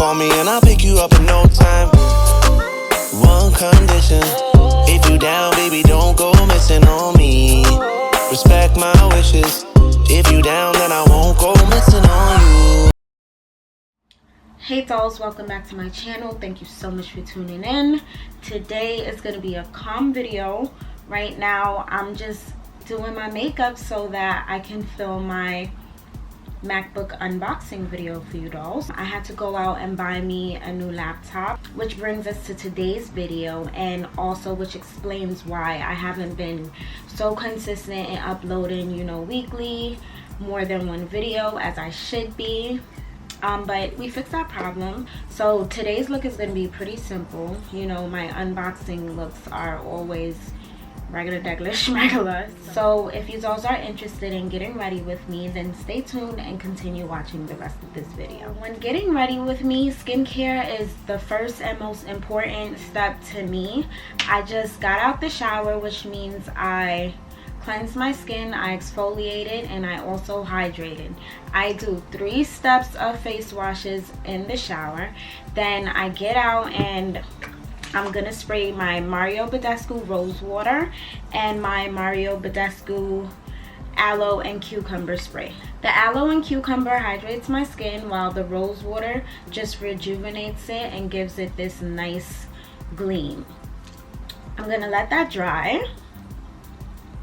on me and I'll pick you up in no time. One condition, if you down, baby, don't go missing on me. Respect my wishes. If you down, then I won't go missing on you. Hey dolls, welcome back to my channel. Thank you so much for tuning in. Today is going to be a calm video. Right now I'm just doing my makeup so that I can film my MacBook unboxing video for you dolls. I had to go out and buy me a new laptop, which brings us to today's video, and also which explains why I haven't been so consistent in uploading, you know, weekly, more than one video as I should be. But we fixed that problem. So today's look is going to be pretty simple. You know, my unboxing looks are always regular, schmagular. So if you guys are interested in getting ready with me, then stay tuned and continue watching the rest of this video. When getting ready with me, skincare is the first and most important step to me. I just got out the shower, which means I cleanse my skin, I exfoliated, and I also hydrated. I do 3 steps of face washes in the shower. Then I get out and I'm gonna spray my Mario Badescu Rose Water and my Mario Badescu Aloe and Cucumber Spray. The Aloe and Cucumber hydrates my skin, while the Rose Water just rejuvenates it and gives it this nice gleam. I'm gonna let that dry.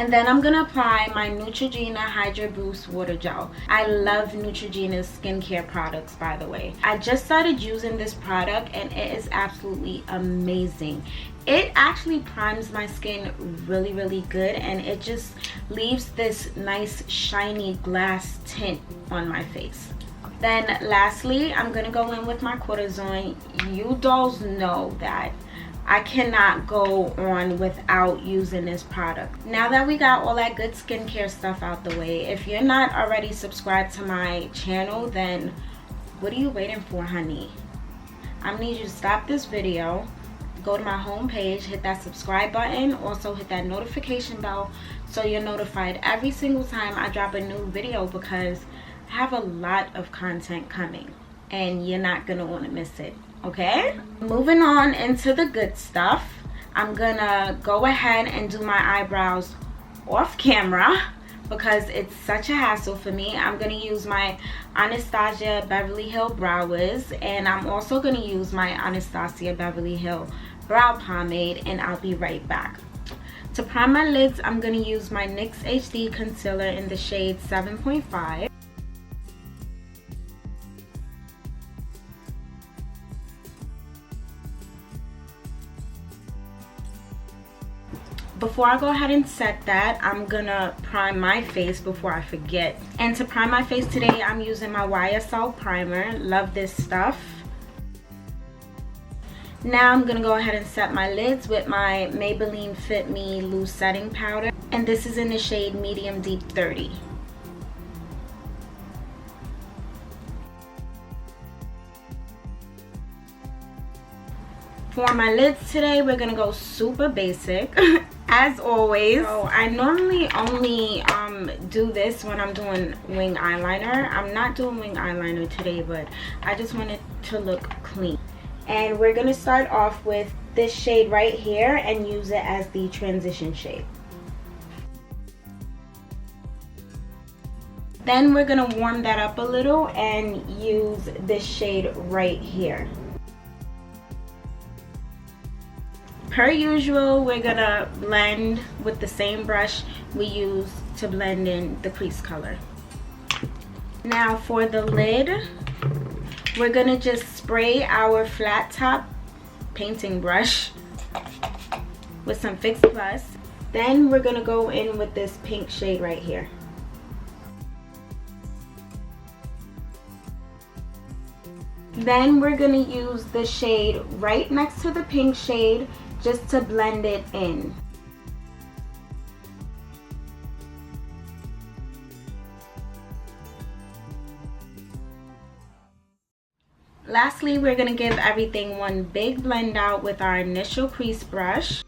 And then I'm gonna apply my Neutrogena Hydra Boost Water Gel. I love Neutrogena's skincare products, by the way. I just started using this product and it is absolutely amazing. It actually primes my skin really good, and it just leaves this nice shiny glass tint on my face. Then lastly, I'm gonna go in with my cortisone. You dolls know that I cannot go on without using this product. Now that we got all that good skincare stuff out the way, if you're not already subscribed to my channel, then what are you waiting for, honey? I'm gonna need you to stop this video, go to my home page, hit that subscribe button, also hit that notification bell so you're notified every single time I drop a new video, because I have a lot of content coming and you're not gonna want to miss it. Okay, moving on into the good stuff. I'm gonna go ahead and do my eyebrows off camera because it's such a hassle for me. I'm gonna use my Anastasia Beverly Hill Brow Wiz, and I'm also gonna use my Anastasia Beverly Hill Brow Pomade, and I'll be right back. To prime my lids, I'm gonna use my NYX HD Concealer in the shade 7.5. Before I go ahead and set that, I'm gonna prime my face before I forget. And to prime my face today, I'm using my YSL primer. Love this stuff. Now I'm gonna go ahead and set my lids with my Maybelline Fit Me Loose Setting Powder. And this is in the shade Medium Deep 30. For my lids today, we're gonna go super basic as always. So I normally only do this when I'm doing wing eyeliner. I'm not doing wing eyeliner today, but I just want it to look clean. And we're gonna start off with this shade right here and use it as the transition shade. Then we're gonna warm that up a little and use this shade right here. Per usual, we're gonna blend with the same brush we use to blend in the crease color. Now for the lid, we're gonna just spray our flat top painting brush with some Fix Plus. Then we're gonna go in with this pink shade right here. Then we're gonna use the shade right next to the pink shade just to blend it in. Lastly, we're gonna give everything one big blend out with our initial crease brush.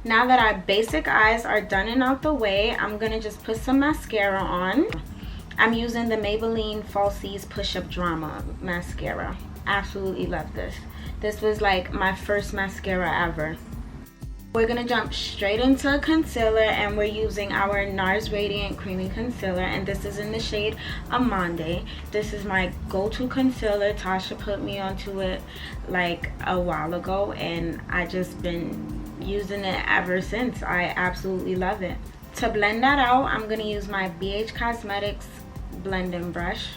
Now that our basic eyes are done and out the way, I'm gonna just put some mascara on. I'm using the Maybelline Falsies Push Up Drama mascara. Absolutely love this. This was like my first mascara ever. We're gonna jump straight into concealer, and we're using our NARS Radiant Creamy Concealer, and this is in the shade Amande. This is my go-to concealer. Tasha put me onto it like a while ago, and I just been using it ever since. I absolutely love it. To blend that out, I'm gonna use my BH Cosmetics blending brush.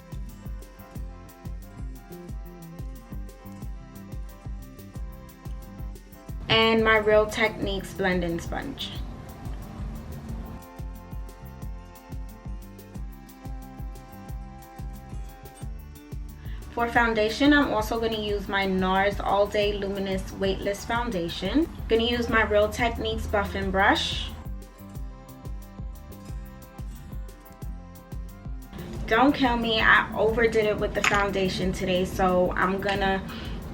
And my Real Techniques blending sponge. For foundation, I'm also going to use my NARS All Day Luminous Weightless Foundation. Going to use my Real Techniques buffing brush. Don't kill me, I overdid it with the foundation today, so I'm gonna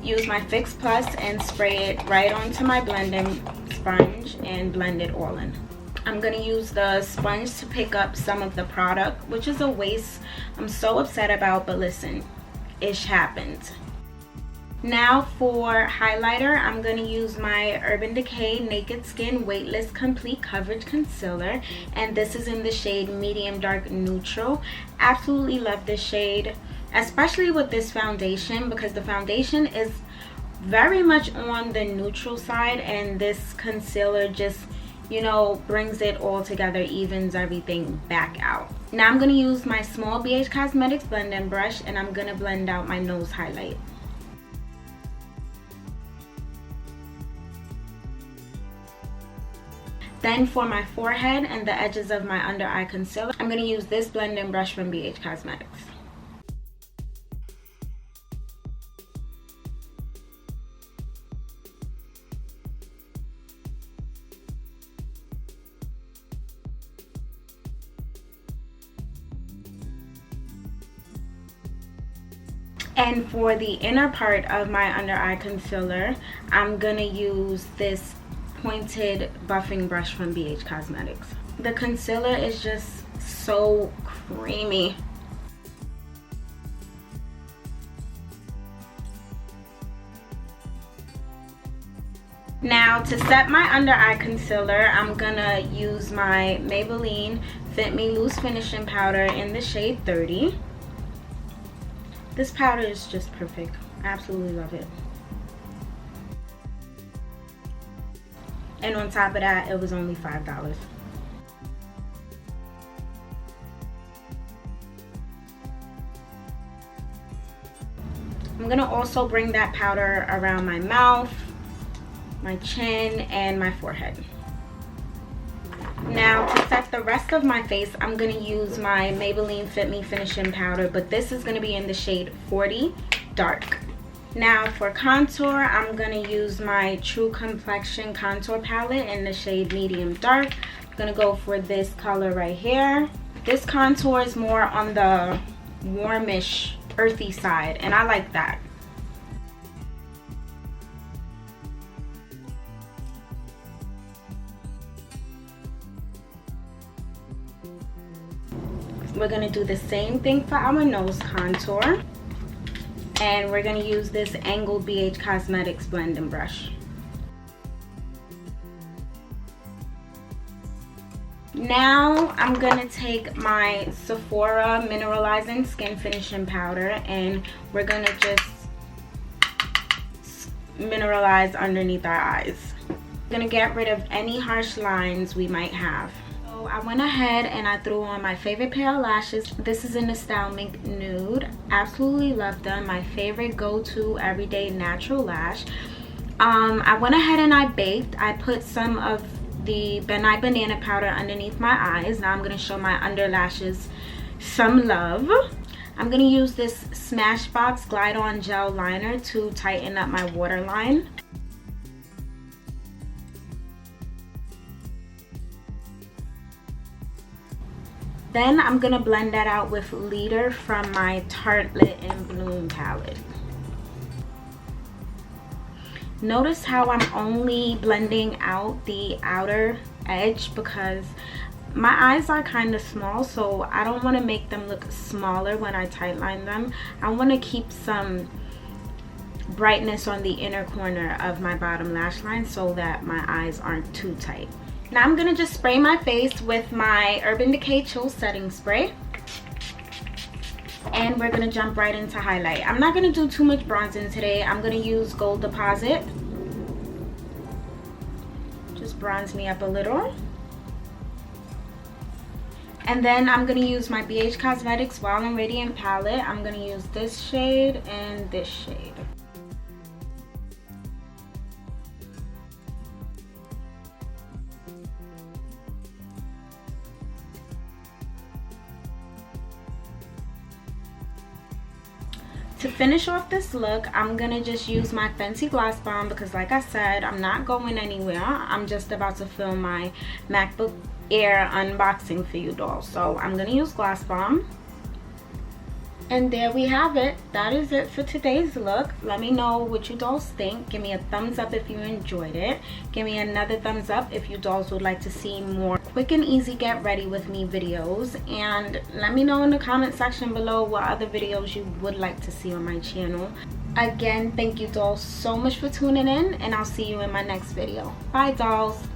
use my Fix Plus and spray it right onto my blending sponge and blend it all in. I'm gonna use the sponge to pick up some of the product, which is a waste I'm so upset about, but listen, ish happened. Now for highlighter, I'm gonna use my Urban Decay Naked Skin Weightless Complete Coverage Concealer, and this is in the shade Medium Dark Neutral. Absolutely love this shade, especially with this foundation, because the foundation is very much on the neutral side, and this concealer just, you know, brings it all together, evens everything back out. Now I'm gonna use my small BH Cosmetics blending brush, and I'm gonna blend out my nose highlight. Then for my forehead and the edges of my under eye concealer, I'm gonna use this blending brush from BH Cosmetics. And for the inner part of my under eye concealer, I'm gonna use this pointed buffing brush from BH Cosmetics. The concealer is just so creamy. Now to set my under eye concealer, I'm gonna use my Maybelline Fit Me Loose Finishing Powder in the shade 30. This powder is just perfect. I absolutely love it. And on top of that, it was only $5. I'm gonna also bring that powder around my mouth, my chin, and my forehead. Now to set the rest of my face, I'm gonna use my Maybelline Fit Me Finishing Powder, but this is gonna be in the shade 40 Dark. Now for contour, I'm gonna use my True Complexion contour palette in the shade Medium Dark. I'm gonna go for this color right here. This contour is more on the warmish, earthy side, and I like that. We're gonna do the same thing for our nose contour. And we're gonna use this angled BH Cosmetics blending brush. Now I'm gonna take my Sephora Mineralizing Skin Finishing Powder, and we're gonna just mineralize underneath our eyes. We're gonna get rid of any harsh lines we might have. So I went ahead and I threw on my favorite pair of lashes. This is in the style Mink Nude. Absolutely love them. My favorite go-to everyday natural lash. I went ahead and I baked. I put some of the Benai Banana powder underneath my eyes. Now I'm going to show my under lashes some love. I'm going to use this Smashbox Glide On Gel Liner to tighten up my waterline. Then I'm going to blend that out with Leader from my Tartelette in Bloom palette. Notice how I'm only blending out the outer edge, because my eyes are kind of small, so I don't want to make them look smaller when I tightline them. I want to keep some brightness on the inner corner of my bottom lash line so that my eyes aren't too tight. Now I'm gonna just spray my face with my Urban Decay Chill Setting Spray, and we're gonna jump right into highlight. I'm not gonna do too much bronzing today. I'm gonna use Gold Deposit. Just bronze me up a little. And then I'm gonna use my BH Cosmetics Wild and Radiant palette. I'm gonna use this shade and this shade. To finish off this look, I'm gonna just use my Fenty Gloss Bomb because, like I said, I'm not going anywhere. I'm just about to film my MacBook Air unboxing for you dolls. So I'm gonna use Gloss Bomb. And there we have it. That is it for today's look. Let me know what you dolls think. Give me a thumbs up if you enjoyed it. Give me another thumbs up if you dolls would like to see more quick and easy get ready with me videos. And let me know in the comment section below what other videos you would like to see on my channel. Again, thank you dolls so much for tuning in, and I'll see you in my next video. Bye dolls.